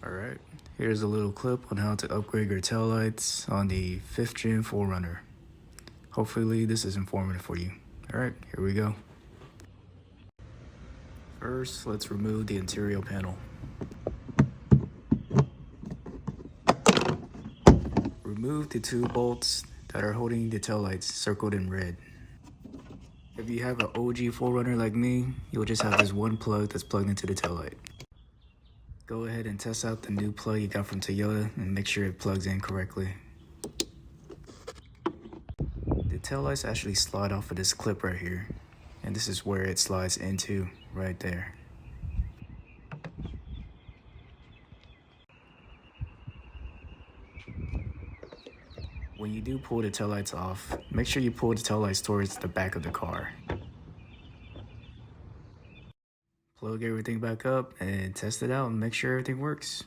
Alright, here's a little clip on how to upgrade your taillights on the 5th gen 4Runner. Hopefully this is informative for you. Alright, here we go. First, let's remove the interior panel. Remove the two bolts that are holding the taillights circled in red. If you have an OG 4Runner like me, you'll just have this one plug that's plugged into the taillight. Go ahead and test out the new plug you got from Toyota and make sure it plugs in correctly. The taillights actually slide off of this clip right here, and this is where it slides into, right there. When you do pull the taillights off, make sure you pull the taillights towards the back of the car. Plug everything back up and test it out and make sure everything works.